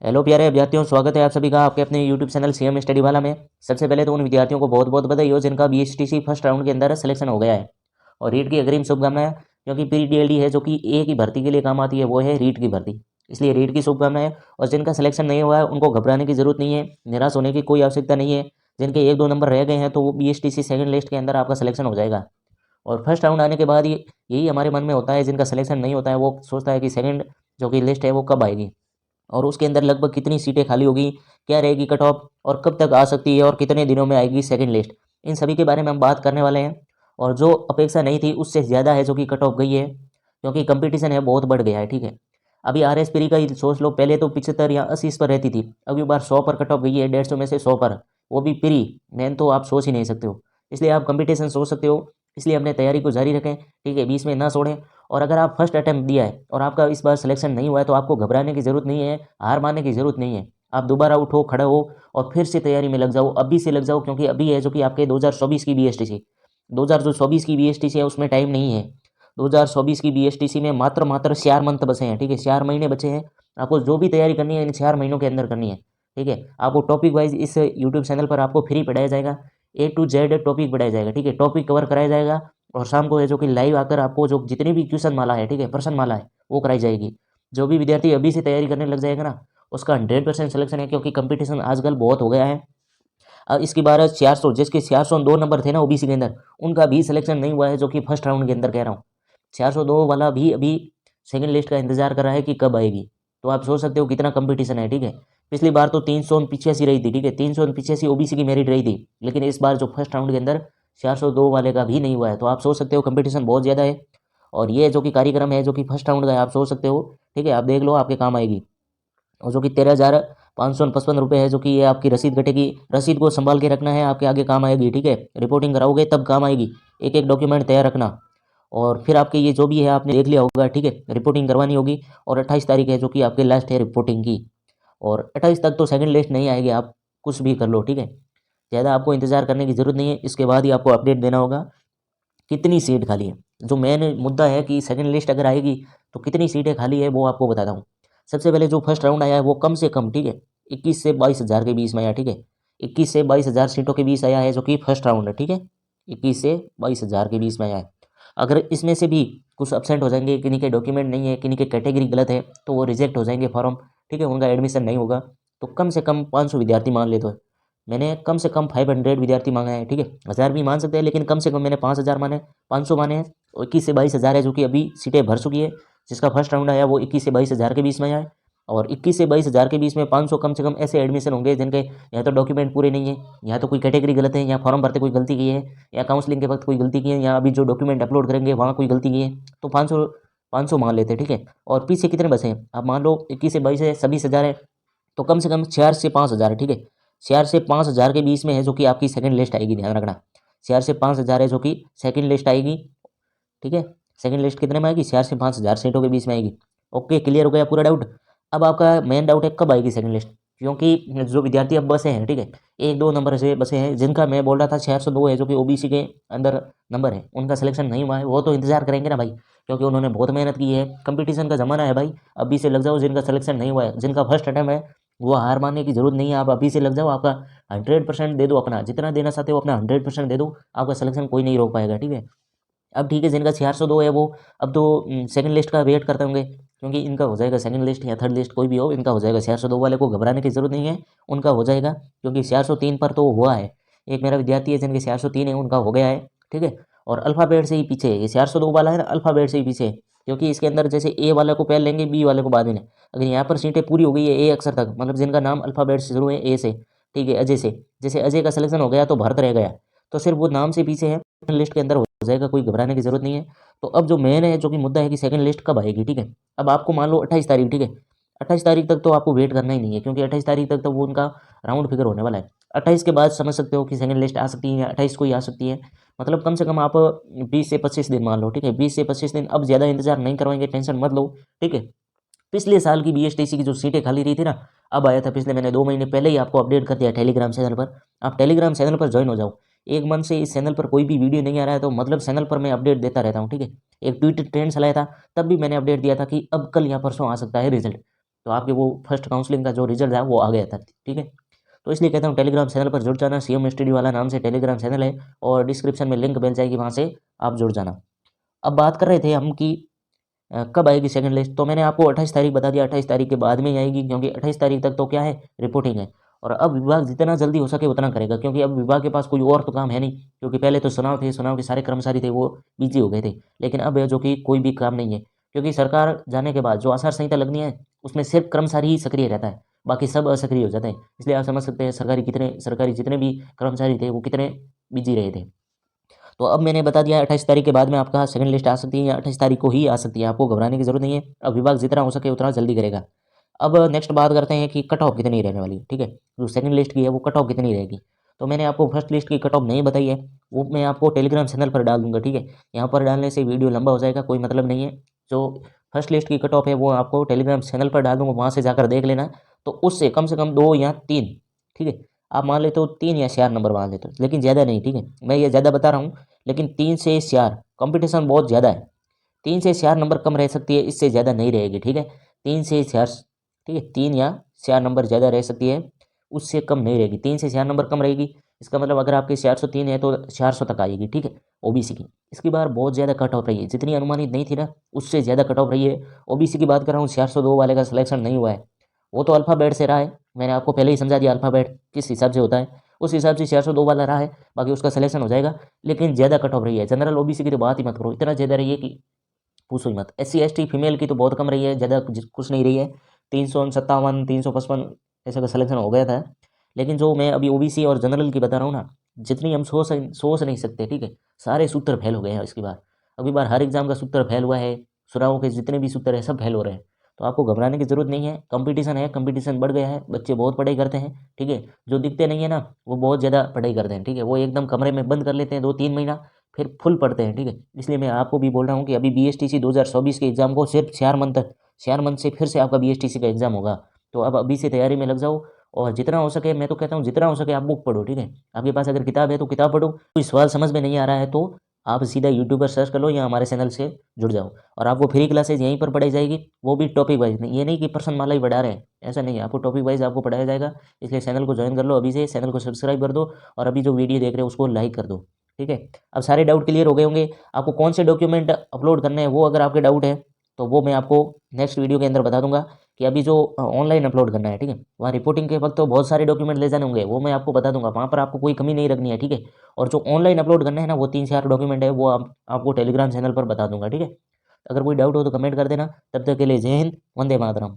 Hello प्यारे अभ्यर्थियों, स्वागत है आप सभी का आपके अपने यूट्यूब चैनल सीएम स्टडी वाला में। सबसे पहले तो उन विद्यार्थियों को बहुत बहुत बधाई हो जिनका बीएसटीसी फर्स्ट राउंड के अंदर सिलेक्शन हो गया है। और रीट की अग्रिम शुभकामनाएं, क्योंकि प्री डीएलडी है जो कि एक ही भर्ती के लिए काम आती है, वो है रीट की भर्ती। इसलिए रीट की शुभकामनाएं। और जिनका सिलेक्शन नहीं हुआ है उनको घबराने की जरूरत नहीं है, निराश होने की कोई आवश्यकता नहीं है। जिनके एक दो नंबर रह गए हैं तो वो बीएसटीसी सेकंड लिस्ट के अंदर आपका सिलेक्शन हो जाएगा। और फर्स्ट राउंड आने के बाद ये यही हमारे मन में होता है, जिनका सिलेक्शन नहीं होता है वो सोचता है कि सेकंड जो कि लिस्ट है वो कब आएगी, और उसके अंदर लगभग कितनी सीटें खाली होगी, क्या रहेगी कट ऑफ, और कब तक आ सकती है, और कितने दिनों में आएगी सेकंड लिस्ट। इन सभी के बारे में हम बात करने वाले हैं। और जो अपेक्षा नहीं थी उससे ज़्यादा है जो कि कट ऑफ गई है, क्योंकि कंपटीशन है बहुत बढ़ गया है। ठीक है, अभी आर एस प्री का ही सोच लो, पहले तो 75 या 80 पर रहती थी, अगली बार 100 पर कट ऑफ गई है, 150 में से 100 पर, वो भी प्री। मैन तो आप सोच ही नहीं सकते हो, इसलिए आप कंपटीशन सोच सकते हो। इसलिए अपने तैयारी को जारी रखें, ठीक है, बीच में ना छोड़ें। और अगर आप फर्स्ट अटैम्प्ट दिया है और आपका इस बार सिलेक्शन नहीं हुआ है तो आपको घबराने की ज़रूरत नहीं है, हार मानने की ज़रूरत नहीं है। आप दोबारा उठो, खड़े हो और फिर से तैयारी में लग जाओ, अभी से लग जाओ, क्योंकि अभी है जो कि आपके 2024 की बीएसटीसी, 2024 की बीएसटीसी है, उसमें टाइम नहीं है। 2024 की बीएसटीसी में मात्र मात्र 4 मंथ बचे हैं। ठीक है, 4 महीने बचे हैं। आपको जो भी तैयारी करनी है इन 4 महीनों के अंदर करनी है। ठीक है, आपको टॉपिक वाइज इस यूट्यूब चैनल पर आपको फ्री पढ़ाया जाएगा, A to Z टॉपिक पढ़ाया जाएगा। ठीक है, टॉपिक कवर कराया जाएगा। और शाम को है जो कि लाइव आकर आपको जो जितनी भी क्वेश्चन माला है, ठीक है, प्रश्न माला है, वो कराई जाएगी। जो भी विद्यार्थी अभी से तैयारी करने लग जाएगा ना, उसका 100% सिलेक्शन है, क्योंकि कंपटीशन आजकल बहुत हो गया है। अब इसकी बार 400, जिसके 402 नंबर थे ना ओबीसी के अंदर, उनका भी सिलेक्शन नहीं हुआ है, जो कि फर्स्ट राउंड के अंदर कह रहा हूँ। 402 वाला भी अभी सेकंड लिस्ट का इंतजार कर रहा है कि कब आएगी। तो आप सोच सकते हो कितना कंपटीशन है। ठीक है, पिछली बार तो 385 रही थी। ठीक है, 385 ओबीसी की मेरिट रही थी, लेकिन इस बार जो फर्स्ट राउंड के अंदर 402 वाले का भी नहीं हुआ है, तो आप सोच सकते हो कंपटीशन बहुत ज़्यादा है। और ये जो कि कार्यक्रम है जो कि फर्स्ट राउंड का है, आप सोच सकते हो। ठीक है, आप देख लो, आपके काम आएगी। और जो कि 13,555 रुपये है, जो कि ये आपकी रसीद कटेगी। रसीद को संभाल के रखना है, आपके आगे काम आएगी। ठीक है, रिपोर्टिंग कराओगे तब काम आएगी। एक एक डॉक्यूमेंट तैयार रखना। और फिर आपके ये जो भी है आपने देख लिया होगा। ठीक है, रिपोर्टिंग करवानी होगी। और 28 तारीख है जो कि आपकी लास्ट है रिपोर्टिंग की। और 28 तक तो सेकंड लिस्ट नहीं आएगी, आप कुछ भी कर लो। ठीक है, ज़्यादा आपको इंतजार करने की ज़रूरत नहीं है। इसके बाद ही आपको अपडेट देना होगा कितनी सीट खाली है। जो मेन मुद्दा है कि सेकंड लिस्ट अगर आएगी तो कितनी सीटें खाली है, वो आपको बताता हूँ। सबसे पहले जो फर्स्ट राउंड आया है वो कम से कम, ठीक है, 21 से 22 हज़ार के बीच में आया। ठीक है, 21 से 22 हज़ार सीटों के बीच आया है जो कि फर्स्ट राउंड है। ठीक है, 21 से 22 हज़ार के बीच में आया है। अगर इसमें से भी कुछ अपसेंट हो जाएंगे, किन्हीं के डॉक्यूमेंट नहीं है, किन्हीं के कैटेगरी गलत है, तो वो रिजेक्ट हो जाएंगे फॉर्म। ठीक है, उनका एडमिशन नहीं होगा। तो कम से कम 500 विद्यार्थी मान ले। तो मैंने कम से कम 500 विद्यार्थी मांगा है। ठीक है, 1000 भी मान सकते हैं, लेकिन कम से कम मैंने 5000 माने, 500 माने हैं। और 21 से 22 हज़ार है जो कि अभी सीटें भर चुकी है। जिसका फर्स्ट राउंड आया वो 21 से 22 हज़ार के बीच में आया है। और 21 से 22 हज़ार के बीच में 500 कम से कम ऐसे एडमिशन होंगे जिनके या तो डॉक्यूमेंट पूरे नहीं है, या तो कोई कैटेगरी गलत है, या फॉर्म भरते कोई गलती की है, या काउंसलिंग के वक्त कोई गलती की है, या अभी जो डॉक्यूमेंट अपलोड करेंगे वहाँ कोई गलती की है। तो 500 मान लेते हैं। ठीक है, और पीछे कितने बचे हैं, आप मान लो 21 से 22 है, 26 हज़ार है, तो कम से कम 4 से 5 हज़ार है। ठीक है, 4 से 5 हज़ार के बीच में है जो कि आपकी सेकंड लिस्ट आएगी, ध्यान रखना। 4 से 5 हज़ार है जो कि सेकंड लिस्ट आएगी। ठीक है, सेकंड लिस्ट कितने में आएगी, 4 से 5 हज़ार सीटों के बीच में आएगी। ओके, क्लियर हो गया पूरा डाउट। अब आपका मेन डाउट है कब आएगी सेकंड लिस्ट, क्योंकि जो विद्यार्थी अब बसे हैं, ठीक है, एक दो नंबर से बसे हैं, जिनका मैं बोल रहा था 402 है जो कि ओबीसी के अंदर नंबर है, उनका सिलेक्शन नहीं हुआ है, वो तो इंतजार करेंगे ना भाई, क्योंकि उन्होंने बहुत मेहनत की है। कंपटीशन का ज़माना है भाई, अभी से लग जाओ। जिनका सिलेक्शन नहीं हुआ है, जिनका फर्स्ट अटैम्प्ट है, वो हार मानने की जरूरत नहीं है, आप अभी से लग जाओ। आपका 100% दे दो, अपना जितना देना चाहते हो अपना 100% दे दो, आपका सिलेक्शन कोई नहीं रोक पाएगा। ठीक है, अब ठीक है, जिनका 402 है वो अब तो सेकंड लिस्ट का वेट करते होंगे, क्योंकि इनका हो जाएगा सेकंड लिस्ट या थर्ड लिस्ट कोई भी हो, इनका हो जाएगा। 402 वाले को घबराने की जरूरत नहीं है, उनका हो जाएगा, क्योंकि 403 पर तो हुआ है। एक मेरा विद्यार्थी है जिनके 403 है, उनका हो गया है। ठीक है, और अल्फ़ाबेट से ही पीछे है ये 402 वाला है ना, अल्फ़ाबेट से ही पीछे है, क्योंकि इसके अंदर जैसे ए वाले को पहले लेंगे, बी वाले को बाद में लें। अगर यहाँ पर सीटें पूरी हो गई है ए अक्षर तक, मतलब जिनका नाम अल्फ़ाबेट से शुरू है ए से, ठीक है, अजय से, जैसे अजय का सिलेक्शन हो गया तो भरत रह गया, तो सिर्फ वो नाम से पीछे है, लिस्ट के अंदर हो जाएगा, कोई घबराने की जरूरत नहीं है। तो अब जो मेन है जो कि मुद्दा है कि सेकंड लिस्ट कब आएगी। ठीक है, अब आपको मान लो 28 तारीख, ठीक है, 28 तारीख तक तो आपको वेट करना ही नहीं है, क्योंकि 28 तारीख तक तो वो उनका राउंड फिगर होने वाला है। 28 के बाद समझ सकते हो कि सेकंड लिस्ट आ सकती है, या 28 को ही आ सकती है। मतलब कम से कम आप 20 से 25 दिन मान लो। ठीक है, 20 से 25 दिन, अब ज़्यादा इंतजार नहीं करवाएंगे, टेंशन मत लो। ठीक है, पिछले साल की बीएसटीसी की जो सीटें खाली रही थी ना, अब आया था पिछले मैंने 2 महीने पहले ही आपको अपडेट कर दिया टेलीग्राम चैनल पर। आप टेलीग्राम चैनल पर ज्वाइन हो जाओ। एक मंथ से इस चैनल पर कोई भी वीडियो नहीं आ रहा है, तो मतलब चैनल पर मैं अपडेट देता रहता हूँ। ठीक है, एक ट्विटर ट्रेंड चलाया था, तब भी मैंने अपडेट दिया था कि अब कल या परसों आ सकता है रिजल्ट। तो आपके वो फर्स्ट काउंसलिंग का जो रिजल्ट है वो आ गया था, ठीक है। तो इसलिए कहता हूँ टेलीग्राम चैनल पर जुड़ जाना, सीएम स्टडी वाला नाम से टेलीग्राम चैनल है और डिस्क्रिप्शन में लिंक मिल जाएगी, वहाँ से आप जुड़ जाना। अब बात कर रहे थे हम कि कब आएगी सेकंड लिस्ट, तो मैंने आपको 28 तारीख बता दिया, 28 तारीख के बाद में ही आएगी, क्योंकि 28 तारीख तक तो क्या है, रिपोर्टिंग है। और अब विभाग जितना जल्दी हो सके उतना करेगा, क्योंकि अब विभाग के पास कोई और तो काम है नहीं, क्योंकि पहले तो चुनाव थे, चुनाव के सारे कर्मचारी थे वो बिजी हो गए थे, लेकिन अब है जो कि कोई भी काम नहीं है, क्योंकि सरकार जाने के बाद जो आचार संहिता लगनी है उसमें सिर्फ कर्मचारी ही सक्रिय रहता है, बाकी सब असक्रिय हो जाते हैं। इसलिए आप समझ सकते हैं सरकारी जितने भी कर्मचारी थे वो कितने बिजी रहे थे। तो अब मैंने बता दिया 28 तारीख के बाद में आपका सेकंड लिस्ट आ सकती है, या 28 तारीख को ही आ सकती है, आपको घबराने की जरूरत नहीं है। अब विभाग जितना हो सके उतना जल्दी करेगा। अब नेक्स्ट बात करते हैं कि कट ऑफ कितनी रहने वाली है, ठीक है। जो सेकंड लिस्ट की है वो कट ऑफ कितनी रहेगी, तो मैंने आपको फर्स्ट लिस्ट की कट ऑफ नहीं बताई है, वो मैं आपको टेलीग्राम चैनल पर डाल दूंगा, ठीक है। यहाँ पर डालने से वीडियो लंबा हो जाएगा, कोई मतलब नहीं है। जो फर्स्ट लिस्ट की कट ऑफ है वो आपको टेलीग्राम चैनल पर डाल दूंगा, वहाँ से जाकर देख लेना। तो उससे कम से कम 2 या 3, ठीक है, आप मान लेते हो 3 या 4 नंबर मान लेते हो, लेकिन ज़्यादा नहीं, ठीक है। मैं ये ज़्यादा बता रहा हूँ, लेकिन 3 से 4 कंपटीशन बहुत ज़्यादा है। 3 से 4 नंबर कम रह सकती है, इससे ज़्यादा नहीं रहेगी, ठीक है। 3 से 4, ठीक है, 3 या 4 नंबर ज़्यादा रह सकती है, उससे कम नहीं रहेगी। 3 से 4 नंबर कम रहेगी, इसका मतलब अगर आपके 403 है तो 400 तक आएगी, ठीक है, ओबीसी की। इसकी बार बहुत ज़्यादा कट ऑफ रही है, जितनी अनुमानित नहीं थी ना उससे ज़्यादा कट ऑफ रही है। ओबीसी की बात कर रहा हूँ, 402 वाले का सिलेक्शन नहीं हुआ है, वो तो अल्फ़ाबेट से रहा है, मैंने आपको पहले ही समझा दिया अल्फ़ाबेट किस हिसाब से होता है, उस हिसाब से 402 वाला रहा है, बाकी उसका सिलेक्शन हो जाएगा। लेकिन ज़्यादा कट ऑफ रही है, जनरल ओबीसी की तो बात ही मत करो, इतना ज़्यादा रही है कि पूछो ही मत। एससी एसटी फीमेल की तो बहुत कम रही है, ज़्यादा कुछ नहीं रही है, 357 355 ऐसा का सिलेक्शन हो गया था। लेकिन जो मैं अभी ओबीसी और जनरल की बता रहा हूँ ना, जितनी हम सोच नहीं सकते, ठीक है, सारे सूत्र फेल हो गए हैं इसकी बार। अगली बार हर एग्जाम का सूत्र फेल हुआ है, चुनावों के जितने भी सूत्र हैं सब फेल हो रहे हैं। तो आपको घबराने की जरूरत नहीं है, कंपटीशन है, कंपटीशन बढ़ गया है, बच्चे बहुत पढ़ाई करते हैं, ठीक है। जो दिखते नहीं है ना वो बहुत ज़्यादा पढ़ाई करते हैं, ठीक है, वो एकदम कमरे में बंद कर लेते हैं 2-3 महीना, फिर फुल पढ़ते हैं, ठीक है। इसलिए मैं आपको भी बोल रहा हूँ कि अभी बीएसटीसी 2024 के एग्जाम को सिर्फ 4 मंथ से फिर से आपका बीएसटीसी का एग्जाम होगा। तो अब अभी से तैयारी में लग जाओ, और जितना हो सके, मैं तो कहता हूँ जितना हो सके आप बुक पढ़ो, ठीक है। आपके पास अगर किताब है तो किताब पढ़ो, कोई सवाल समझ में नहीं आ रहा है तो आप सीधा यूट्यूब पर सर्च कर लो या हमारे चैनल से जुड़ जाओ, और आपको फ्री क्लासेज यहीं पर पढ़ाई जाएगी, वो भी टॉपिक वाइज नहीं, ये नहीं कि पर्सन माला ही बढ़ा रहे हैं, ऐसा नहीं है, आपको टॉपिक वाइज आपको पढ़ाया जाएगा। इसलिए चैनल को ज्वाइन कर लो अभी से, चैनल को सब्सक्राइब कर दो, और अभी जो वीडियो देख रहे हो उसको लाइक कर दो, ठीक है। अब सारे डाउट क्लियर हो गए होंगे। आपको कौन से डॉक्यूमेंट अपलोड करने हैं वो अगर आपके डाउट है तो वो मैं आपको नेक्स्ट वीडियो के अंदर बता दूंगा, कि अभी जो ऑनलाइन अपलोड करना है, ठीक है, वहाँ रिपोर्टिंग के वक्त तो बहुत सारे डॉक्यूमेंट ले जाने होंगे, वो मैं आपको बता दूंगा, वहाँ पर आपको कोई कमी नहीं रखनी है, ठीक है। और जो ऑनलाइन अपलोड करना है ना वो 3-4 डॉक्यूमेंट है, वो आपको टेलीग्राम चैनल पर बता दूंगा, ठीक है। अगर कोई डाउट हो तो कमेंट कर देना। तब तक के लिए जय हिंद, वंदे मातरम।